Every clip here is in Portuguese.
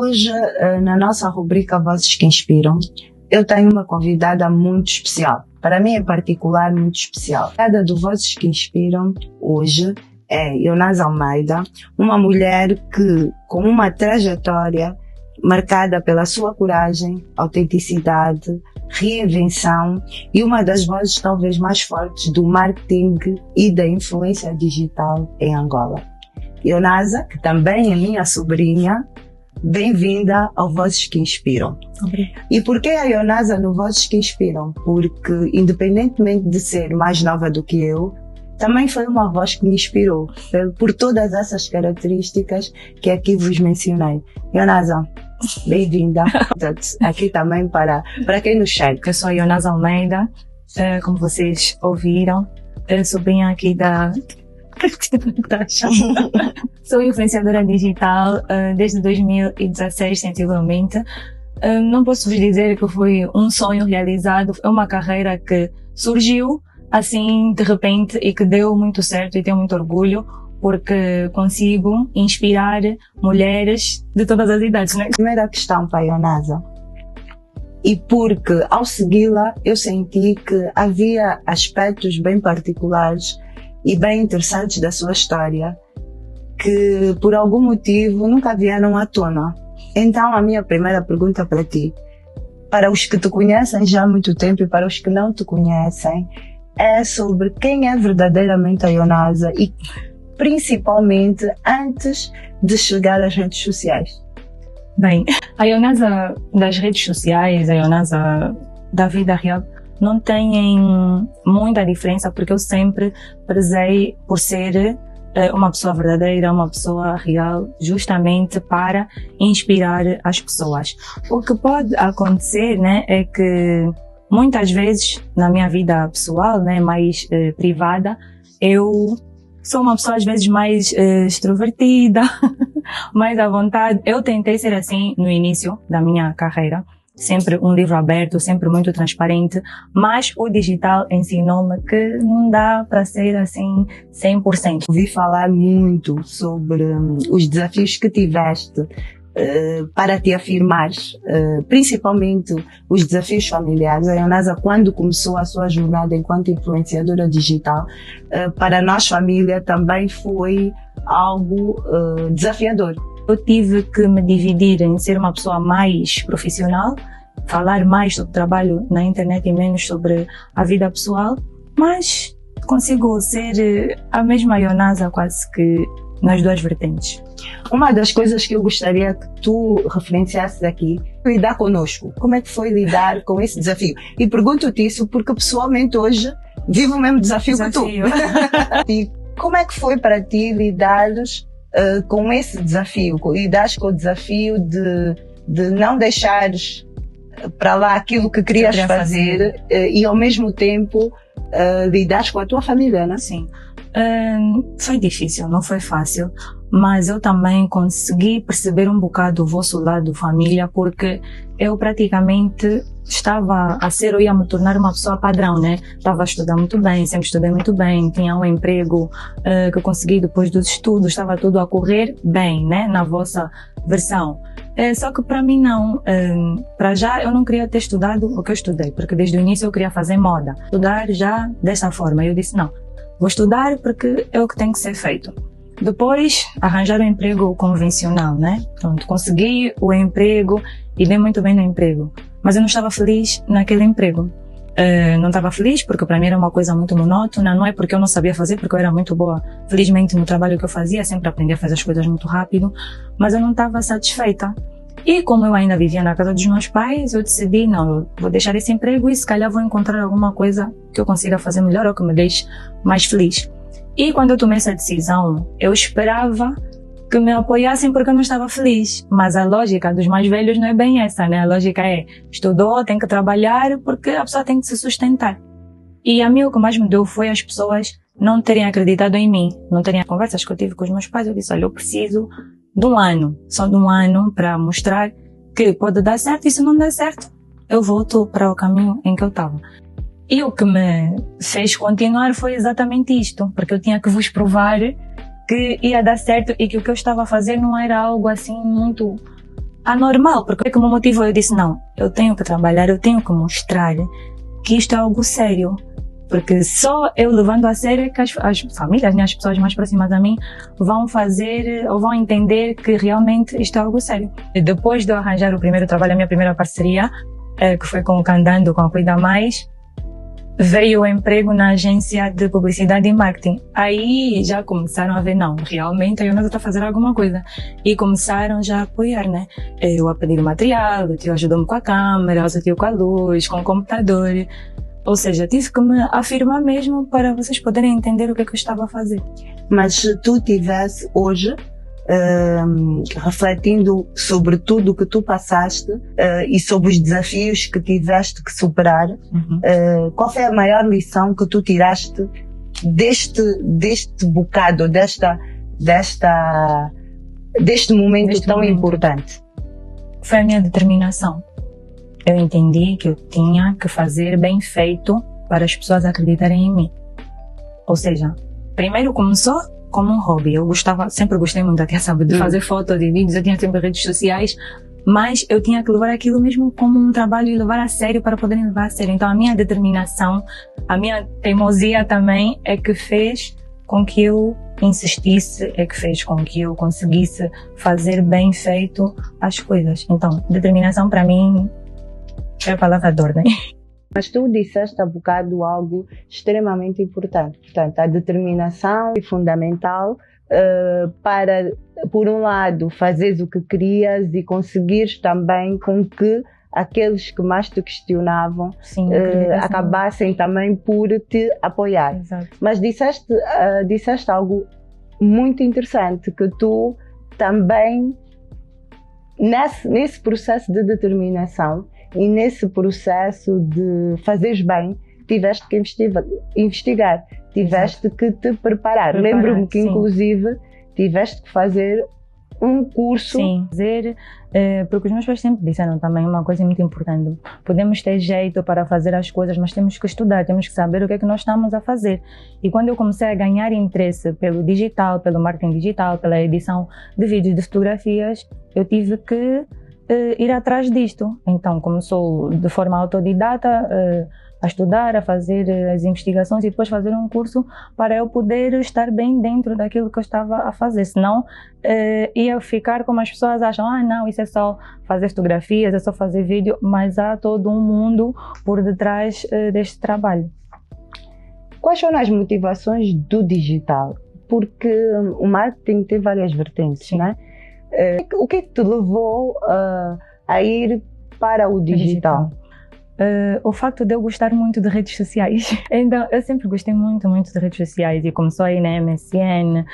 Hoje, na nossa rubrica Vozes que Inspiram, eu tenho uma convidada muito especial. Para mim, em particular, muito especial. A convidada do Vozes que Inspiram hoje é Ionasa Almeida, uma mulher que, com uma trajetória marcada pela sua coragem, autenticidade, reinvenção e uma das vozes talvez mais fortes do marketing e da influência digital em Angola. Ionasa, que também é minha sobrinha, bem-vinda ao Vozes que Inspiram. Obrigada. E por que a Ionasa no Vozes que Inspiram? Porque, independentemente de ser mais nova do que eu, também foi uma voz que me inspirou, por todas essas características que aqui vos mencionei. Ionasa, bem-vinda aqui também para quem nos segue. Eu sou a Ionasa Almeida, como vocês ouviram, sobrinha aqui da... Sou influenciadora digital desde 2016, sensivelmente. Não posso vos dizer que foi um sonho realizado, é uma carreira que surgiu assim de repente e que deu muito certo e tenho muito orgulho porque consigo inspirar mulheres de todas as idades, né? Primeira questão para a Ionasa. E porque ao segui-la eu senti que havia aspectos bem particulares e bem interessantes da sua história que por algum motivo nunca vieram à tona. Então a minha primeira pergunta para ti, para os que te conhecem já há muito tempo e para os que não te conhecem, é sobre quem é verdadeiramente a Ionasa e principalmente antes de chegar às redes sociais. Bem, a Ionasa das redes sociais, a Ionasa da vida real não tem muita diferença porque eu sempre prezei por ser uma pessoa verdadeira, uma pessoa real, justamente para inspirar as pessoas. O que pode acontecer, né, é que muitas vezes na minha vida pessoal, né, mais privada, eu sou uma pessoa às vezes mais extrovertida, mais à vontade. Eu tentei ser assim no início da minha carreira, sempre um livro aberto, sempre muito transparente, mas o digital ensinou-me que não dá para ser assim 100%. Ouvi falar muito sobre os desafios que tiveste para te afirmares, principalmente os desafios familiares. A Ionasa, quando começou a sua jornada enquanto influenciadora digital, para nós família também foi algo desafiador. Eu tive que me dividir em ser uma pessoa mais profissional, falar mais sobre trabalho na internet e menos sobre a vida pessoal, mas consigo ser a mesma Ionasa quase que nas duas vertentes. Uma das coisas que eu gostaria que tu referenciasses aqui é lidar conosco. Como é que foi lidar com esse desafio? E pergunto-te isso porque pessoalmente hoje vivo o mesmo desafio que tu. E como é que foi para ti lidares com esse desafio? Lidares com o desafio de não deixares para lá aquilo que querias fazer e ao mesmo tempo lidares com a tua família, não é? Sim. Foi difícil, não foi fácil, mas eu também consegui perceber um bocado o vosso lado família, porque eu praticamente estava a ser, eu ia me tornar uma pessoa padrão, né? Estava a estudar muito bem, sempre estudei muito bem, tinha um emprego que eu consegui depois dos estudos, estava tudo a correr bem, né? Na vossa versão. Só que para mim não, para já eu não queria ter estudado o que eu estudei, porque desde o início eu queria fazer moda, estudar já dessa forma. Eu disse não, vou estudar porque é o que tem que ser feito. Depois, arranjar um emprego convencional, né? Pronto, consegui o emprego e dei muito bem no emprego. Mas eu não estava feliz naquele emprego. Não estava feliz porque para mim era uma coisa muito monótona, não é porque eu não sabia fazer, porque eu era muito boa. Felizmente no trabalho que eu fazia, sempre aprendi a fazer as coisas muito rápido, mas eu não estava satisfeita. E como eu ainda vivia na casa dos meus pais, eu decidi, não, eu vou deixar esse emprego e se calhar vou encontrar alguma coisa que eu consiga fazer melhor ou que me deixe mais feliz. E quando eu tomei essa decisão, eu esperava que me apoiassem porque eu não estava feliz. Mas a lógica dos mais velhos não é bem essa, né? A lógica é, estudou, tem que trabalhar porque a pessoa tem que se sustentar. E a mim o que mais me deu foi as pessoas não terem acreditado em mim, não terem conversas que eu tive com os meus pais. Eu disse, olha, eu preciso de um ano, só de um ano para mostrar que pode dar certo e se não der certo, eu volto para o caminho em que eu estava. E o que me fez continuar foi exatamente isto, porque eu tinha que vos provar que ia dar certo e que o que eu estava a fazer não era algo assim muito anormal, porque o que me motivou, eu disse, não, eu tenho que trabalhar, eu tenho que mostrar que isto é algo sério. Porque só eu levando a sério é que as famílias, né, as pessoas mais próximas a mim, vão fazer ou vão entender que realmente isto é algo sério. E depois de eu arranjar o primeiro trabalho, a minha primeira parceria, que foi com o Candando, com a Cuida Mais, veio o emprego na agência de publicidade e marketing. Aí já começaram a ver, não, realmente a Ionasa está a fazer alguma coisa. E começaram já a apoiar, né? Eu a pedir material, o tio ajudou-me com a câmera, o tio com a luz, com o computador. Ou seja, tive que me afirmar mesmo para vocês poderem entender o que é que eu estava a fazer. Mas se tu tivesse hoje, refletindo sobre tudo o que tu passaste e sobre os desafios que tiveste que superar, qual foi a maior lição que tu tiraste deste bocado, deste momento tão importante? Foi a minha determinação. Eu entendi que eu tinha que fazer bem feito para as pessoas acreditarem em mim. Ou seja, primeiro começou como um hobby. Eu sempre gostei muito, até sabe, de fazer fotos, de vídeos, eu tinha sempre redes sociais, mas eu tinha que levar aquilo mesmo como um trabalho e levar a sério para poderem levar a sério. Então a minha determinação, a minha teimosia também é que fez com que eu insistisse, é que fez com que eu conseguisse fazer bem feito as coisas. Então, determinação para mim é a palavra de ordem. Mas tu disseste há bocado algo extremamente importante. Portanto, a determinação é fundamental para, por um lado, fazeres o que querias e conseguires também com que aqueles que mais te questionavam acabassem também por te apoiar. Exato. Mas disseste algo muito interessante, que tu também, nesse processo de determinação, e nesse processo de fazeres bem, tiveste que investigar, tiveste que te preparar. Lembro-me que, inclusive, tiveste que fazer um curso. Sim, porque os meus pais sempre disseram também uma coisa muito importante. Podemos ter jeito para fazer as coisas, mas temos que estudar, temos que saber o que é que nós estamos a fazer. E quando eu comecei a ganhar interesse pelo digital, pelo marketing digital, pela edição de vídeos, de fotografias, eu tive que ir atrás disto. Então, começou de forma autodidata a estudar, a fazer as investigações e depois fazer um curso para eu poder estar bem dentro daquilo que eu estava a fazer. Senão, ia ficar como as pessoas acham, não, isso é só fazer fotografias, é só fazer vídeo, mas há todo um mundo por detrás deste trabalho. Quais foram as motivações do digital? Porque o marketing tem várias vertentes, não é? O que é que te levou a ir para o digital? O facto de eu gostar muito de redes sociais. Então, eu sempre gostei muito de redes sociais e começou aí na MSN,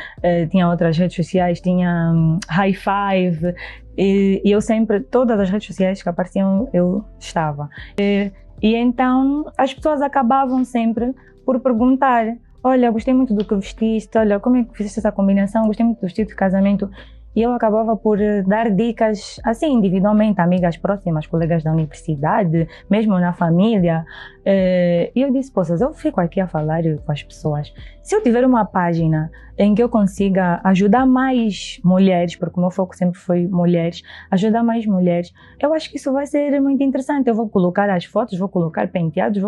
tinha outras redes sociais, tinha High Five e eu sempre, todas as redes sociais que apareciam, eu estava. E então, as pessoas acabavam sempre por perguntar, olha, gostei muito do que vestiste, olha, como é que fizeste essa combinação, gostei muito do vestido de casamento. E eu acabava por dar dicas, assim, individualmente, amigas próximas, colegas da universidade, mesmo na família. E eu disse, poças, eu fico aqui a falar com as pessoas. Se eu tiver uma página em que eu consiga ajudar mais mulheres, porque o meu foco sempre foi mulheres, ajudar mais mulheres, eu acho que isso vai ser muito interessante. Eu vou colocar as fotos, vou colocar penteados,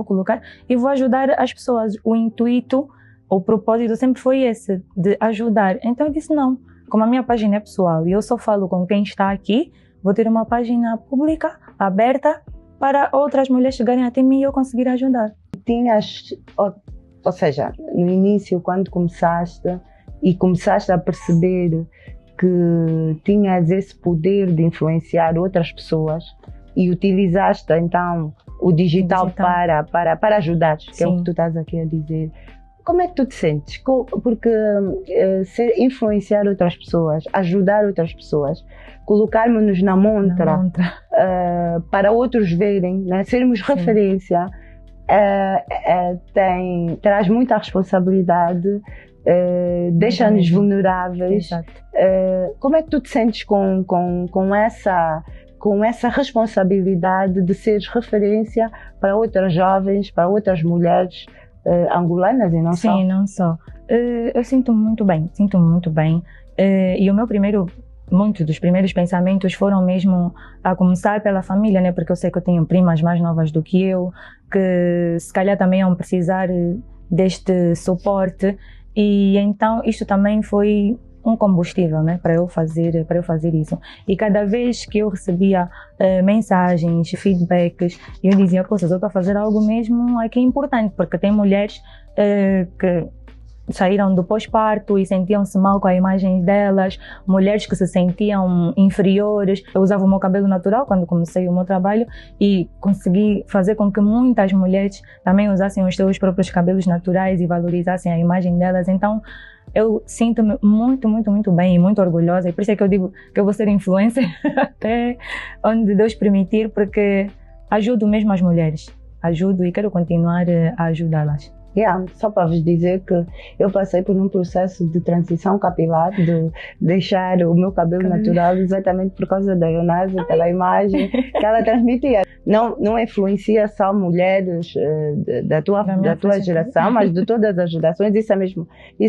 e vou ajudar as pessoas. O intuito, o propósito sempre foi esse, de ajudar. Então eu disse, não. Como a minha página é pessoal e eu só falo com quem está aqui, vou ter uma página pública, aberta, para outras mulheres chegarem até mim e eu conseguir ajudar. Ou seja, no início, quando começaste a perceber que tinhas esse poder de influenciar outras pessoas e utilizaste então o digital. Para ajudar, que é o que tu estás aqui a dizer. Como é que tu te sentes? Porque influenciar outras pessoas, ajudar outras pessoas, colocarmos-nos na montra, para outros verem, né? Sermos referência, traz muita responsabilidade, deixa-nos vulneráveis. Como é que tu te sentes com essa responsabilidade de seres referência para outras jovens, para outras mulheres angolanas e não só? Sim, não só. Eu sinto muito bem. E o meu primeiro muitos dos primeiros pensamentos foram mesmo a começar pela família, né? Porque eu sei que eu tenho primas mais novas do que eu, que se calhar também vão precisar deste suporte, e então isto também foi um combustível, né, para eu fazer isso. E cada vez que eu recebia mensagens, feedbacks, eu dizia, poxa, eu estou a fazer algo mesmo aqui importante, porque tem mulheres que saíram do pós-parto e sentiam-se mal com a imagem delas, mulheres que se sentiam inferiores. Eu usava o meu cabelo natural quando comecei o meu trabalho e consegui fazer com que muitas mulheres também usassem os seus próprios cabelos naturais e valorizassem a imagem delas. Então, eu sinto-me muito, muito, muito bem e muito orgulhosa, e por isso é que eu digo que eu vou ser influencer até onde Deus permitir, porque ajudo mesmo as mulheres, ajudo e quero continuar a ajudá-las. Só para vos dizer que eu passei por um processo de transição capilar, de deixar o meu cabelo natural exatamente por causa da Ionasa, pela imagem que ela transmitia. Não influencia só mulheres da tua geração, mas de todas as gerações, isso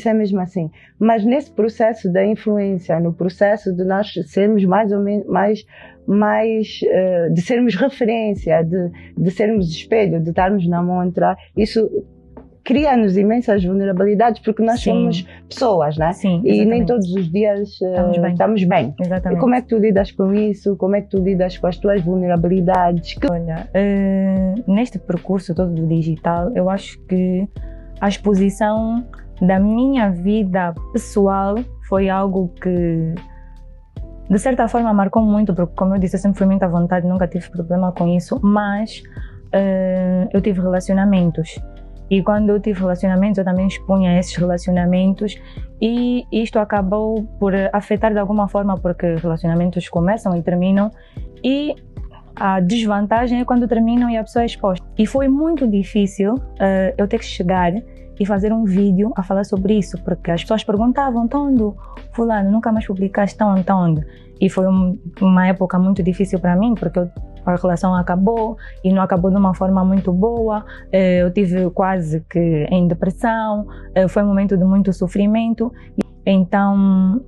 é mesmo assim. Mas nesse processo da influência, no processo de nós sermos mais ou menos de sermos referência, de sermos espelho, de estarmos na montra, isso cria-nos imensas vulnerabilidades, porque nós somos pessoas, né? Sim, e nem todos os dias estamos bem. Exatamente. E como é que tu lidas com isso? Como é que tu lidas com as tuas vulnerabilidades? Olha, neste percurso todo do digital, eu acho que a exposição da minha vida pessoal foi algo que, de certa forma, marcou muito, porque, como eu disse, eu sempre fui muito à vontade, nunca tive problema com isso, mas eu tive relacionamentos. E quando eu tive relacionamentos, eu também expunha esses relacionamentos, e isto acabou por afetar de alguma forma, porque relacionamentos começam e terminam, e a desvantagem é quando terminam e a pessoa é exposta. E foi muito difícil eu ter que chegar e fazer um vídeo a falar sobre isso, porque as pessoas perguntavam, onde fulano, nunca mais publicaste, onde? E foi uma época muito difícil para mim, porque a relação acabou e não acabou de uma forma muito boa. Eu tive quase que em depressão, foi um momento de muito sofrimento. Então,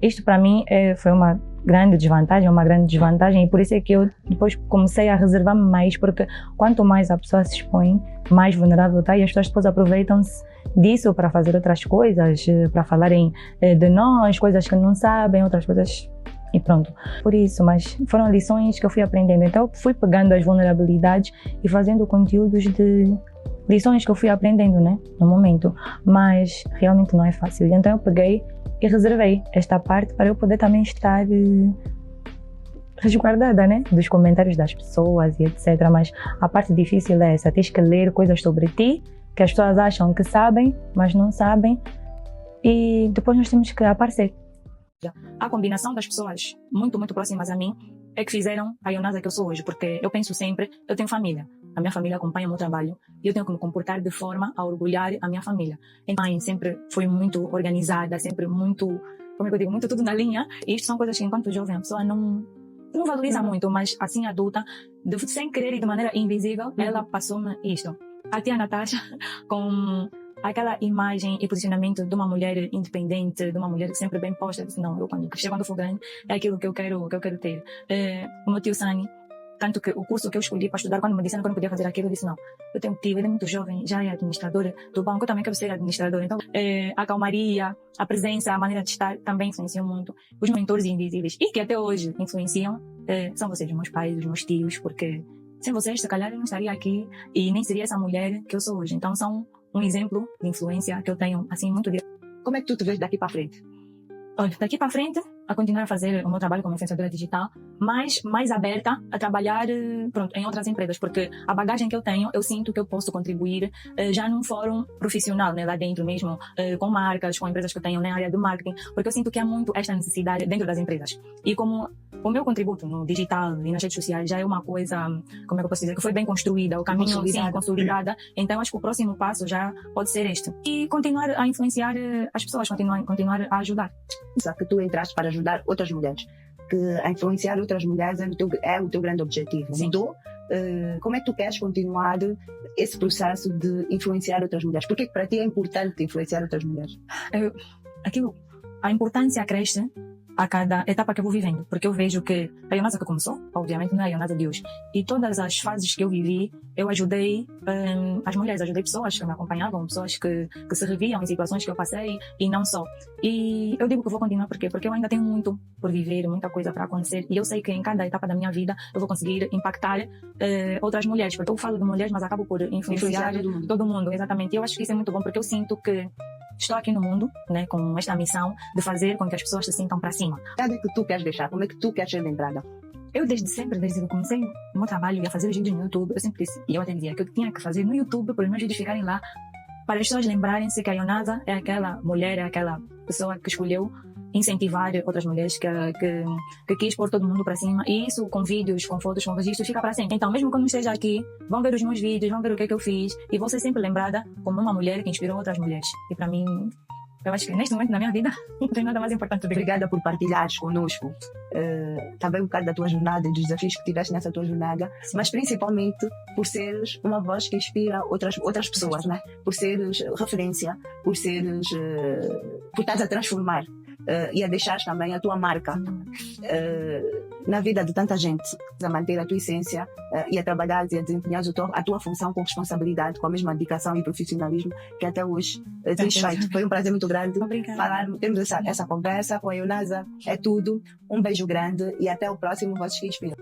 isto para mim foi uma grande desvantagem, e por isso é que eu depois comecei a reservar-me mais, porque quanto mais a pessoa se expõe, mais vulnerável está, e as pessoas depois aproveitam-se disso para fazer outras coisas, para falarem de nós, coisas que não sabem, outras coisas. E pronto, por isso, mas foram lições que eu fui aprendendo. Então eu fui pegando as vulnerabilidades e fazendo conteúdos de lições que eu fui aprendendo, né, no momento. Mas realmente não é fácil. E então eu peguei e reservei esta parte para eu poder também estar resguardada, né, dos comentários das pessoas e etc. Mas a parte difícil é essa, tens que ler coisas sobre ti, que as pessoas acham que sabem, mas não sabem. E depois nós temos que aparecer. A combinação das pessoas muito, muito próximas a mim é que fizeram a Ionasa que eu sou hoje, porque eu penso sempre, eu tenho família, a minha família acompanha o meu trabalho e eu tenho que me comportar de forma a orgulhar a minha família. Então, sempre fui muito organizada, sempre muito, como é que eu digo, muito tudo na linha, e isto são coisas que enquanto jovem a pessoa não valoriza muito, mas assim adulta, sem querer e de maneira invisível, ela passou-me isto. A tia Natasha, com aquela imagem e posicionamento de uma mulher independente, de uma mulher sempre bem posta, disse, não, eu quando eu for grande, é aquilo que eu quero ter. O meu tio Sani, tanto que o curso que eu escolhi para estudar, quando me disseram que eu não podia fazer aquilo, eu disse, não, eu tenho um tio, ele é muito jovem, já é administrador do banco, eu também quero ser administrador. Então, a calmaria, a presença, a maneira de estar também influenciam muito. Os mentores invisíveis, e que até hoje influenciam, são vocês, os meus pais, os meus tios, porque sem vocês, se calhar, eu não estaria aqui e nem seria essa mulher que eu sou hoje. Então, são um exemplo de influência que eu tenho, assim, muito direto. Como é que tu te vês daqui para frente? Olha, daqui para frente, a continuar a fazer o meu trabalho como influenciadora digital, mas mais aberta a trabalhar, pronto, em outras empresas, porque a bagagem que eu tenho, eu sinto que eu posso contribuir já num fórum profissional, né, lá dentro mesmo, com marcas, com empresas que eu tenho na área do marketing, porque eu sinto que há muito esta necessidade dentro das empresas. E como o meu contributo no digital e nas redes sociais já é uma coisa, como é que eu posso dizer, que foi bem construída, o caminho consolidada, então acho que o próximo passo já pode ser este. E continuar a influenciar as pessoas, continuar a ajudar. Só que tu entraste para ajudar outras mulheres, que a influenciar outras mulheres é o teu grande objetivo. Sim. Então, como é que tu queres continuar esse processo de influenciar outras mulheres? Por que para ti é importante influenciar outras mulheres? a importância cresce a cada etapa que eu vou vivendo, porque eu vejo que a Ionasa que começou, obviamente não é a Ionasa de hoje, e todas as fases que eu vivi, eu ajudei as mulheres, ajudei pessoas que me acompanhavam, pessoas que se reviam em situações que eu passei, e não só. E eu digo que vou continuar porque eu ainda tenho muito por viver, muita coisa para acontecer, e eu sei que em cada etapa da minha vida eu vou conseguir impactar outras mulheres, porque eu falo de mulheres, mas acabo por influenciar todo mundo, exatamente. E eu acho que isso é muito bom, porque eu sinto que estou aqui no mundo, né, com esta missão de fazer com que as pessoas se sintam para cima. Nada que tu queres deixar, como é que tu queres ser lembrada? Eu desde sempre, desde que eu comecei o meu trabalho e a fazer os vídeos no YouTube, eu sempre disse, e eu até dizia que eu tinha que fazer no YouTube para os meus vídeos ficarem lá, para as pessoas lembrarem-se que a Ionasa é aquela mulher, é aquela pessoa que escolheu incentivar outras mulheres, que quis pôr todo mundo para cima, e isso com vídeos, com fotos, com registros, fica para sempre. Então, mesmo quando não esteja aqui, vão ver os meus vídeos, vão ver o que é que eu fiz, e vou ser sempre lembrada como uma mulher que inspirou outras mulheres. E para mim, eu acho que neste momento na minha vida não tem nada mais importante do que... Obrigada por partilhares conosco também um bocado da tua jornada e dos desafios que tiveste nessa tua jornada, mas principalmente por seres uma voz que inspira outras pessoas, né? Por seres referência, por estás a transformar e a deixar também a tua marca na vida de tanta gente, a manter a tua essência e a trabalhar e a desempenhar a tua função com responsabilidade, com a mesma dedicação e profissionalismo que até hoje tens feito. Foi um prazer muito grande termos essa conversa com a Ionasa. É tudo. Um beijo grande e até o próximo Vozes que Inspiram.